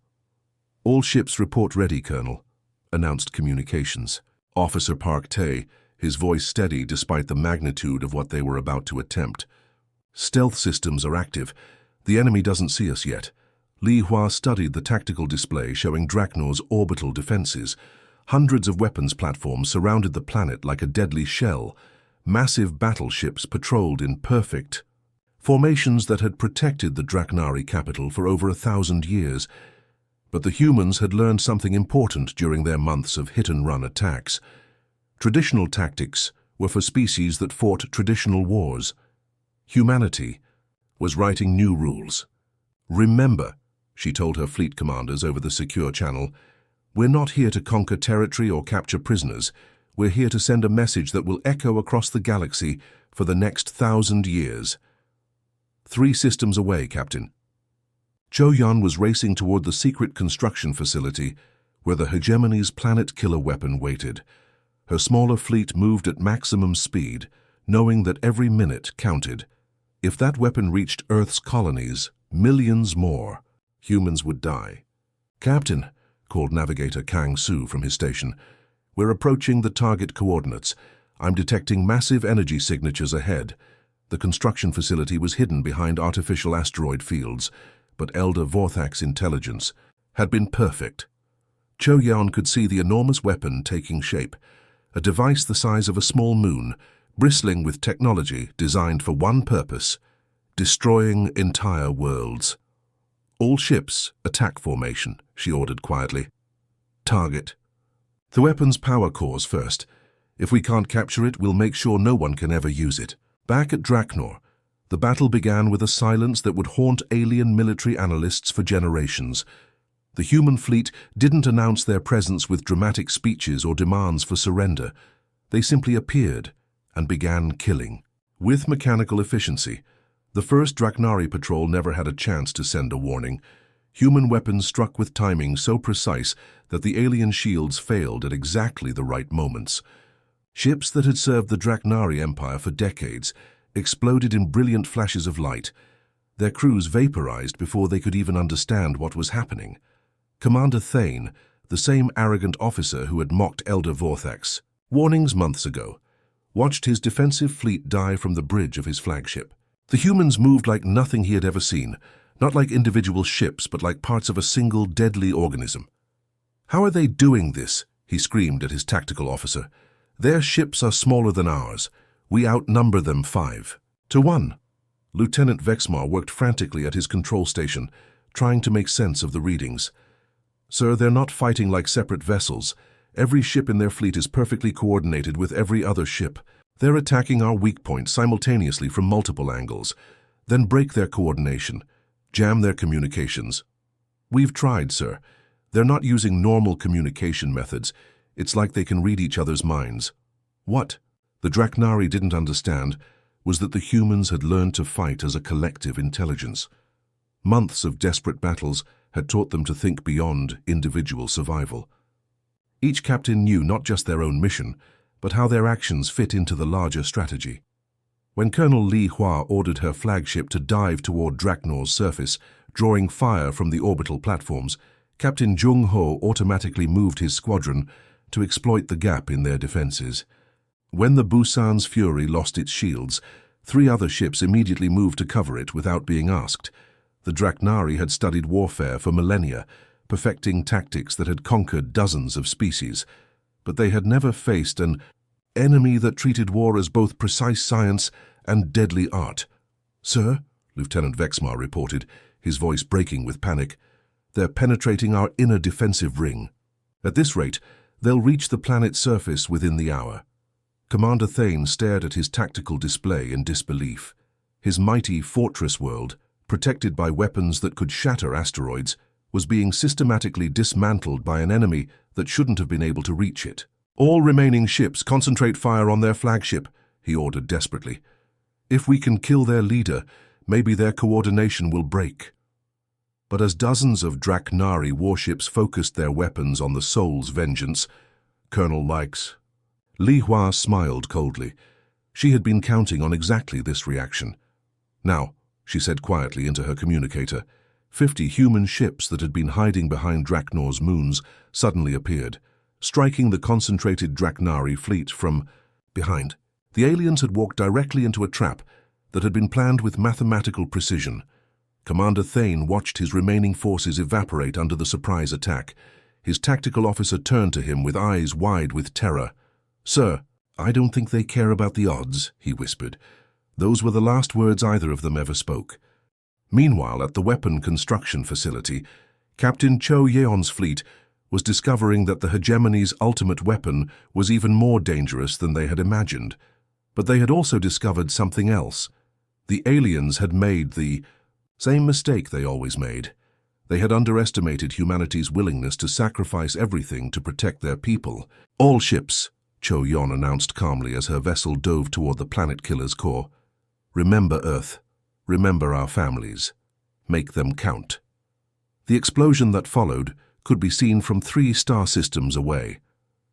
A: "All ships report ready, Colonel," announced communications. Officer Park Tae, his voice steady despite the magnitude of what they were about to attempt. "Stealth systems are active. The enemy doesn't see us yet." Li Hua studied the tactical display showing Draknor's orbital defenses. Hundreds of weapons platforms surrounded the planet like a deadly shell. Massive battleships patrolled in perfect formations that had protected the Draknari capital for over 1,000 years. But the humans had learned something important during their months of hit-and-run attacks. Traditional tactics were for species that fought traditional wars. Humanity was writing new rules. "Remember," she told her fleet commanders over the secure channel, "we're not here to conquer territory or capture prisoners. We're here to send a message that will echo across the galaxy for the next 1,000 years. 3 systems away, Captain." Zhou Yan was racing toward the secret construction facility where the hegemony's planet-killer weapon waited. Her smaller fleet moved at maximum speed, knowing that every minute counted. If that weapon reached Earth's colonies, millions more humans would die. "Captain," called Navigator Kang Su from his station, "we're approaching the target coordinates. I'm detecting massive energy signatures ahead." The construction facility was hidden behind artificial asteroid fields, but Elder Vorthak's intelligence had been perfect. Zhou Yan could see the enormous weapon taking shape, a device the size of a small moon, bristling with technology designed for one purpose: destroying entire worlds. "All ships, attack formation," she ordered quietly. "Target the weapon's power cores first. If we can't capture it, we'll make sure no one can ever use it." Back at Draknor, the battle began with a silence that would haunt alien military analysts for generations. The human fleet didn't announce their presence with dramatic speeches or demands for surrender. They simply appeared and began killing. With mechanical efficiency, the first Draknari patrol never had a chance to send a warning. Human weapons struck with timing so precise that the alien shields failed at exactly the right moments. Ships that had served the Draknari Empire for decades exploded in brilliant flashes of light. their crews vaporized before they could even understand what was happening. Commander Thane, the same arrogant officer who had mocked Elder Vorthax warnings months ago, watched his defensive fleet die from the bridge of his flagship. The humans moved like nothing he had ever seen, not like individual ships, but like parts of a single deadly organism. "How are they doing this?" he screamed at his tactical officer. "Their ships are smaller than ours. We outnumber them 5-1. Lieutenant Vexmar worked frantically at his control station, trying to make sense of the readings. "Sir, they're not fighting like separate vessels. Every ship in their fleet is perfectly coordinated with every other ship. They're attacking our weak points simultaneously from multiple angles, then break their coordination, jam their communications." "We've tried, sir. They're not using normal communication methods. It's like they can read each other's minds." What the Draknari didn't understand was that the humans had learned to fight as a collective intelligence. Months of desperate battles had taught them to think beyond individual survival. Each captain knew not just their own mission, but how their actions fit into the larger strategy. When Colonel Li Hua ordered her flagship to dive toward Draknor's surface, drawing fire from the orbital platforms, Captain Jung Ho automatically moved his squadron to exploit the gap in their defenses. When the Busan's Fury lost its shields, 3 other ships immediately moved to cover it without being asked. The Draknari had studied warfare for millennia, perfecting tactics that had conquered dozens of species, but they had never faced an enemy that treated war as both precise science and deadly art. "Sir," Lieutenant Vexmar reported, his voice breaking with panic, "they're penetrating our inner defensive ring. At this rate, they'll reach the planet's surface within the hour." Commander Thane stared at his tactical display in disbelief. His mighty fortress world, protected by weapons that could shatter asteroids, was being systematically dismantled by an enemy that shouldn't have been able to reach it. "All remaining ships concentrate fire on their flagship," he ordered desperately. "If we can kill their leader, maybe their coordination will break." But as dozens of Draknari warships focused their weapons on the Soul's vengeance, Colonel Likes. Li Hua smiled coldly. She had been counting on exactly this reaction. "Now," she said quietly into her communicator, 50 human ships that had been hiding behind Draknor's moons suddenly appeared, striking the concentrated Draknari fleet from behind. The aliens had walked directly into a trap that had been planned with mathematical precision. Commander Thane watched his remaining forces evaporate under the surprise attack. His tactical officer turned to him with eyes wide with terror. "Sir, I don't think they care about the odds," he whispered. Those were the last words either of them ever spoke. Meanwhile, at the weapon construction facility, Captain Cho Yeon's fleet was discovering that the hegemony's ultimate weapon was even more dangerous than they had imagined. But they had also discovered something else. The aliens had made the same mistake they always made. They had underestimated humanity's willingness to sacrifice everything to protect their people. "All ships," Cho Yeon announced calmly as her vessel dove toward the planet killer's core. "Remember Earth. Remember our families. Make them count." The explosion that followed could be seen from 3 star systems away.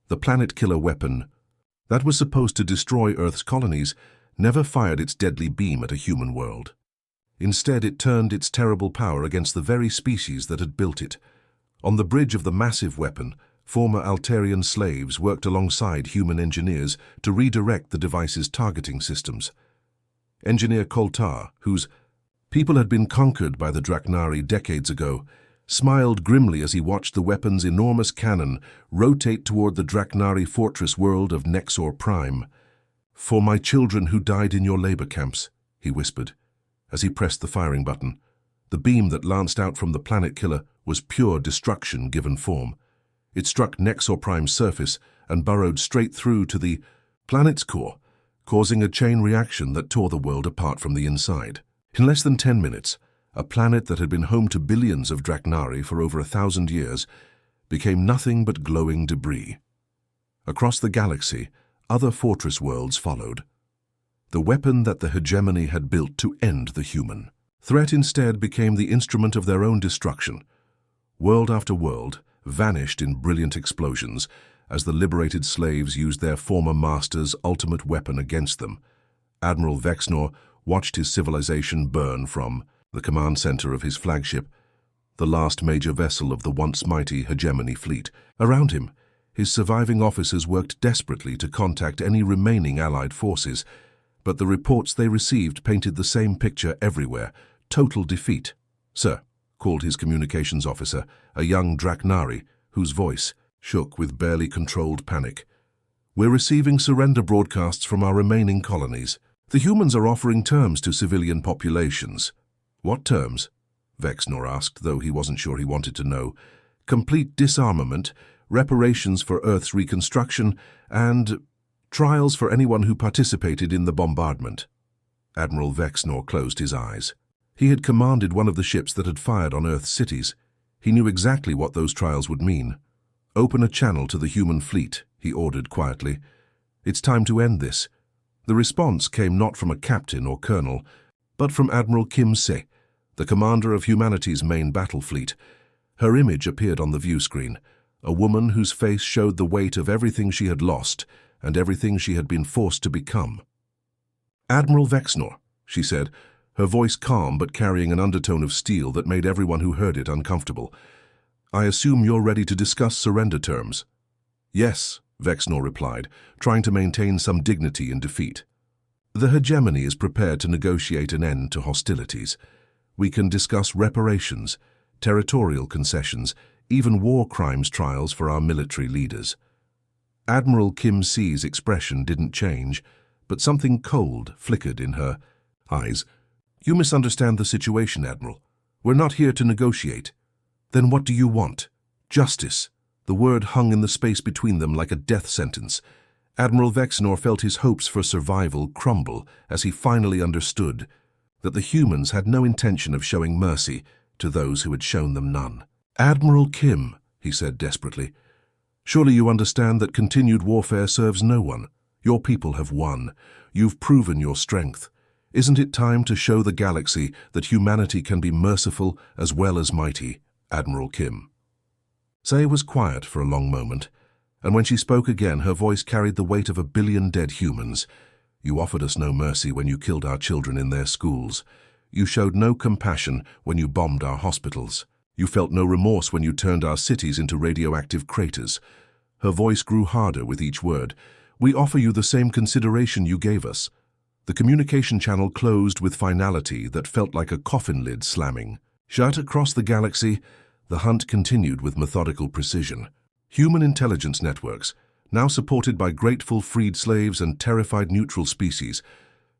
A: The planet killer weapon that was supposed to destroy Earth's colonies never fired its deadly beam at a human world. Instead, it turned its terrible power against the very species that had built it. On the bridge of the massive weapon, former Altarian slaves worked alongside human engineers to redirect the device's targeting systems. Engineer Koltar, whose people had been conquered by the Draknari decades ago, smiled grimly as he watched the weapon's enormous cannon rotate toward the Draknari fortress world of Nexor Prime. "For my children who died in your labor camps," he whispered, as he pressed the firing button. The beam that lanced out from the planet killer was pure destruction given form. It struck Nexor Prime's surface and burrowed straight through to the planet's core, causing a chain reaction that tore the world apart from the inside. In less than 10 minutes, a planet that had been home to billions of Draknari for over 1,000 years became nothing but glowing debris. Across the galaxy, other fortress worlds followed. The weapon that the hegemony had built to end the human threat instead became the instrument of their own destruction. World after world vanished in brilliant explosions as the liberated slaves used their former master's ultimate weapon against them. Admiral Vexnor watched his civilization burn from the command center of his flagship, the last major vessel of the once mighty hegemony fleet. Around him, his surviving officers worked desperately to contact any remaining Allied forces, but the reports they received painted the same picture everywhere: total defeat. "Sir," called his communications officer, a young Draknari, whose voice shook with barely controlled panic. "We're receiving surrender broadcasts from our remaining colonies. The humans are offering terms to civilian populations." "What terms?" Vexnor asked, though he wasn't sure he wanted to know. "Complete disarmament, reparations for Earth's reconstruction, and trials for anyone who participated in the bombardment." Admiral Vexnor closed his eyes. He had commanded one of the ships that had fired on Earth's cities. He knew exactly what those trials would mean. "Open a channel to the human fleet," he ordered quietly. "It's time to end this." The response came not from a captain or colonel, but from Admiral Kim Se, the commander of humanity's main battle fleet. Her image appeared on the view screen, a woman whose face showed the weight of everything she had lost and everything she had been forced to become. "Admiral Vexnor," she said, her voice calm but carrying an undertone of steel that made everyone who heard it uncomfortable. "I assume you're ready to discuss surrender terms." "Yes," Vexnor replied, trying to maintain some dignity in defeat. "The hegemony is prepared to negotiate an end to hostilities. We can discuss reparations, territorial concessions, even war crimes trials for our military leaders." Admiral Kim Se's expression didn't change, but something cold flickered in her eyes. "You misunderstand the situation, Admiral. We're not here to negotiate." "Then what do you want?" "Justice." The word hung in the space between them like a death sentence. Admiral Vexnor felt his hopes for survival crumble as he finally understood that the humans had no intention of showing mercy to those who had shown them none. "Admiral Kim," he said desperately, "surely you understand that continued warfare serves no one. Your people have won. You've proven your strength. Isn't it time to show the galaxy that humanity can be merciful as well as mighty, Admiral Kim?" Say was quiet for a long moment, and when she spoke again, her voice carried the weight of 1 billion dead humans. "You offered us no mercy when you killed our children in their schools. You showed no compassion when you bombed our hospitals. You felt no remorse when you turned our cities into radioactive craters." Her voice grew harder with each word. "We offer you the same consideration you gave us." The communication channel closed with finality that felt like a coffin lid slamming. Shut across the galaxy, the hunt continued with methodical precision. Human intelligence networks, now supported by grateful freed slaves and terrified neutral species,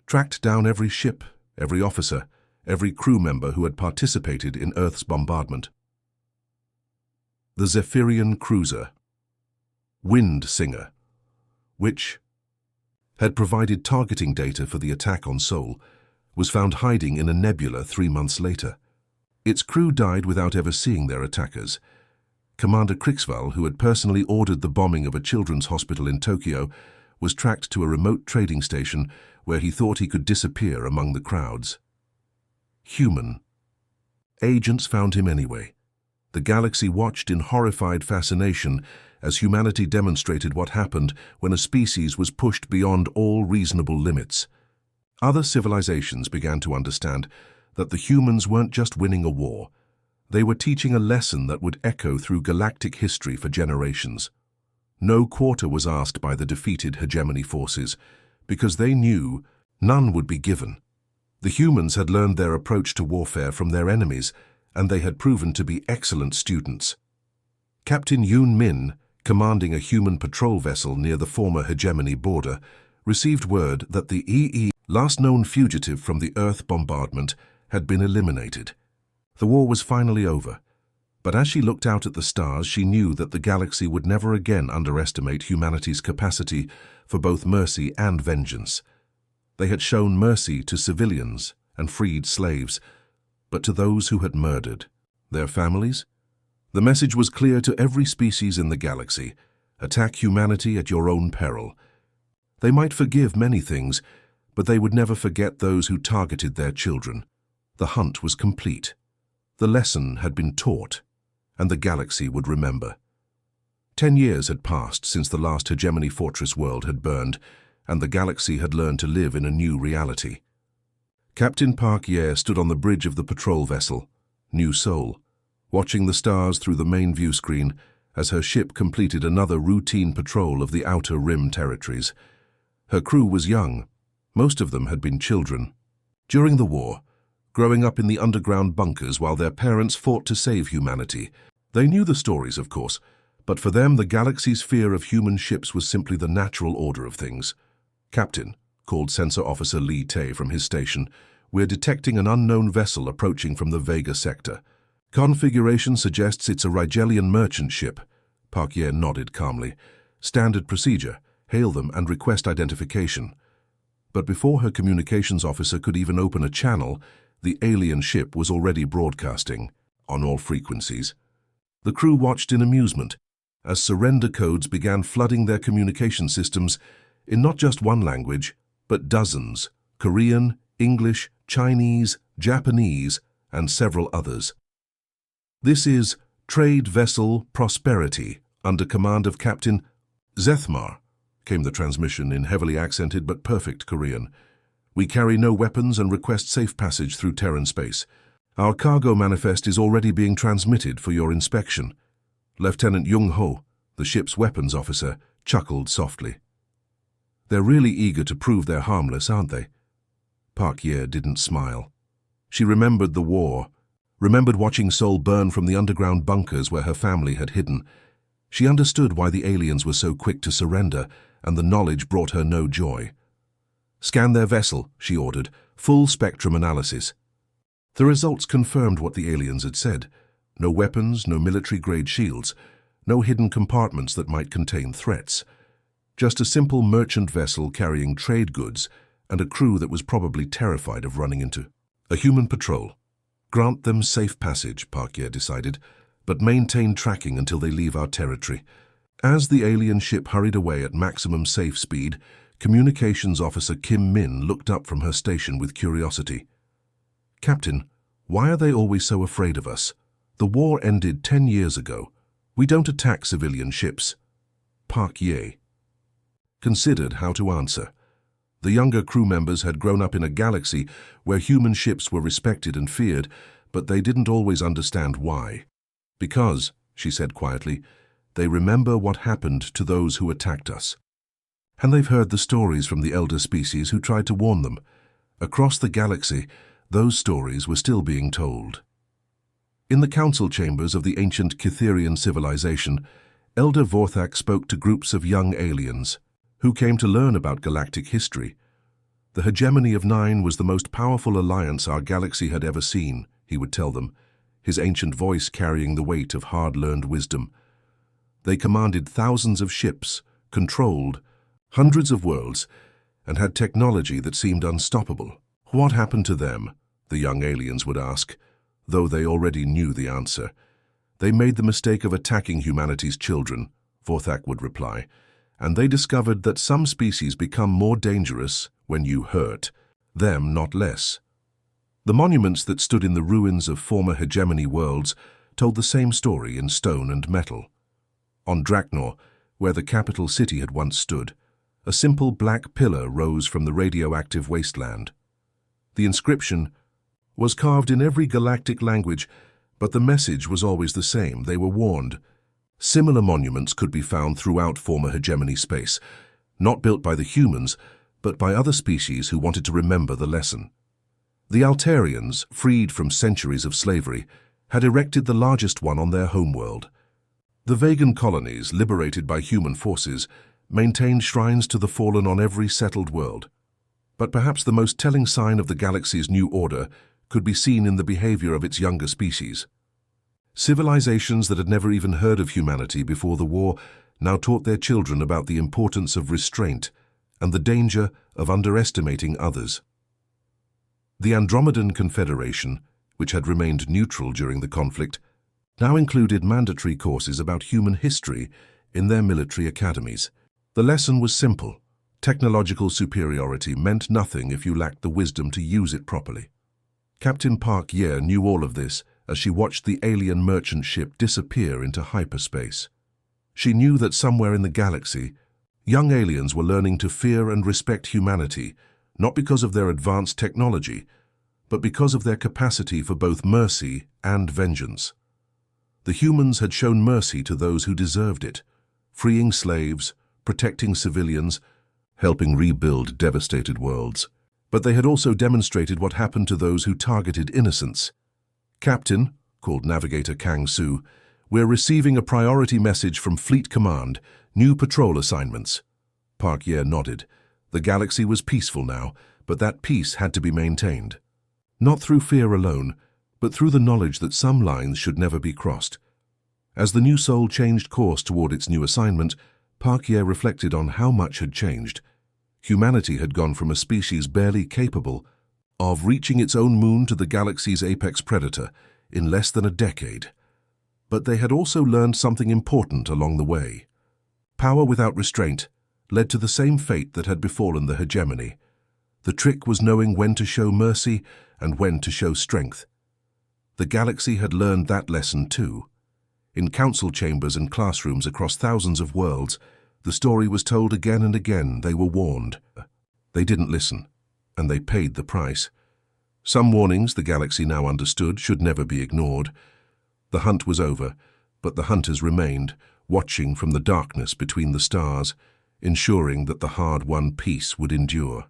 A: tracked down every ship, every officer, every crew member who had participated in Earth's bombardment. The Zephyrian cruiser, Wind Singer, which had provided targeting data for the attack on Sol, was found hiding in a nebula 3 months later. Its crew died without ever seeing their attackers. Commander Krixval, who had personally ordered the bombing of a children's hospital in Tokyo, was tracked to a remote trading station where he thought he could disappear among the crowds. Human. Agents found him anyway. The galaxy watched in horrified fascination as humanity demonstrated what happened when a species was pushed beyond all reasonable limits. Other civilizations began to understand that the humans weren't just winning a war. They were teaching a lesson that would echo through galactic history for generations. No quarter was asked by the defeated hegemony forces, because they knew none would be given. The humans had learned their approach to warfare from their enemies, and they had proven to be excellent students. Captain Yoon Min, commanding a human patrol vessel near the former hegemony border, received word that the last known fugitive from the Earth bombardment had been eliminated. The war was finally over, but as she looked out at the stars, she knew that the galaxy would never again underestimate humanity's capacity for both mercy and vengeance. They had shown mercy to civilians and freed slaves, but to those who had murdered their families? The message was clear to every species in the galaxy: attack humanity at your own peril. They might forgive many things, but they would never forget those who targeted their children. The hunt was complete. The lesson had been taught, and the galaxy would remember. 10 years had passed since the last hegemony fortress world had burned, and the galaxy had learned to live in a new reality. Captain Park Ye stood on the bridge of the patrol vessel, New Seoul, watching the stars through the main view screen as her ship completed another routine patrol of the Outer Rim territories. Her crew was young. Most of them had been children. During the war, growing up in the underground bunkers while their parents fought to save humanity. They knew the stories, of course, but for them the galaxy's fear of human ships was simply the natural order of things. "Captain," called Sensor Officer Lee Tae from his station, "we're detecting an unknown vessel approaching from the Vega sector. Configuration suggests it's a Rigelian merchant ship." Park Ye nodded calmly. "Standard procedure. Hail them and request identification." But before her communications officer could even open a channel, the alien ship was already broadcasting, on all frequencies. The crew watched in amusement as surrender codes began flooding their communication systems in not just one language, but dozens: Korean, English, Chinese, Japanese, and several others. "This is Trade Vessel Prosperity, under command of Captain Zethmar," came the transmission in heavily accented but perfect Korean. "We carry no weapons and request safe passage through Terran space. Our cargo manifest is already being transmitted for your inspection." Lieutenant Jung Ho, the ship's weapons officer, chuckled softly. "They're really eager to prove they're harmless, aren't they?" Park Ye didn't smile. She remembered the war, remembered watching Seoul burn from the underground bunkers where her family had hidden. She understood why the aliens were so quick to surrender, and the knowledge brought her no joy. "Scan their vessel," she ordered, "full spectrum analysis." The results confirmed what the aliens had said. No weapons, no military-grade shields, no hidden compartments that might contain threats. Just a simple merchant vessel carrying trade goods and a crew that was probably terrified of running into a human patrol. "Grant them safe passage," Park Ye decided, "but maintain tracking until they leave our territory." As the alien ship hurried away at maximum safe speed, Communications Officer Kim Min looked up from her station with curiosity. "Captain, why are they always so afraid of us? The war ended 10 years ago. We don't attack civilian ships." Park Ye considered how to answer. The younger crew members had grown up in a galaxy where human ships were respected and feared, but they didn't always understand why. "Because," she said quietly, "they remember what happened to those who attacked us. And they've heard the stories from the elder species who tried to warn them. Across the galaxy, those stories were still being told." In the council chambers of the ancient Kytherian civilization, Elder Vorthak spoke to groups of young aliens who came to learn about galactic history. "The hegemony of 9 was the most powerful alliance our galaxy had ever seen," he would tell them, his ancient voice carrying the weight of hard-learned wisdom. "They commanded thousands of ships, controlled hundreds of worlds, and had technology that seemed unstoppable. What happened to them?" the young aliens would ask, though they already knew the answer. "They made the mistake of attacking humanity's children," Vorthak would reply, "and they discovered that some species become more dangerous when you hurt them, not less." The monuments that stood in the ruins of former hegemony worlds told the same story in stone and metal. On Draknor, where the capital city had once stood, a simple black pillar rose from the radioactive wasteland. The inscription was carved in every galactic language, but the message was always the same. They were warned. Similar monuments could be found throughout former hegemony space, not built by the humans, but by other species who wanted to remember the lesson. The Altarians, freed from centuries of slavery, had erected the largest one on their homeworld. The Vegan colonies, liberated by human forces, maintained shrines to the fallen on every settled world. But perhaps the most telling sign of the galaxy's new order could be seen in the behavior of its younger species. Civilizations that had never even heard of humanity before the war now taught their children about the importance of restraint and the danger of underestimating others. The Andromedan Confederation, which had remained neutral during the conflict, now included mandatory courses about human history in their military academies. The lesson was simple. Technological superiority meant nothing if you lacked the wisdom to use it properly. Captain Park Ye knew all of this as she watched the alien merchant ship disappear into hyperspace. She knew that somewhere in the galaxy, young aliens were learning to fear and respect humanity, not because of their advanced technology, but because of their capacity for both mercy and vengeance. The humans had shown mercy to those who deserved it, freeing slaves, protecting civilians, helping rebuild devastated worlds. But they had also demonstrated what happened to those who targeted innocents. Captain, called Navigator Kang Su, we're receiving a priority message from Fleet Command, new patrol assignments. Park Ye nodded. The galaxy was peaceful now, but that peace had to be maintained. Not through fear alone, but through the knowledge that some lines should never be crossed. As the new soul changed course toward its new assignment, Park Ye reflected on how much had changed. Humanity had gone from a species barely capable of reaching its own moon to the galaxy's apex predator in less than a decade. But they had also learned something important along the way. Power without restraint led to the same fate that had befallen the hegemony. The trick was knowing when to show mercy and when to show strength. The galaxy had learned that lesson too. In council chambers and classrooms across thousands of worlds, the story was told again and again. They were warned. They didn't listen, and they paid the price. Some warnings, the galaxy now understood, should never be ignored. The hunt was over, but the hunters remained, watching from the darkness between the stars, ensuring that the hard-won peace would endure.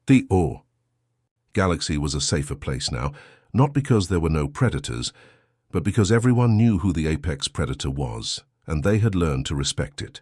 A: The galaxy was a safer place now, not because there were no predators, but because everyone knew who the apex predator was, and they had learned to respect it.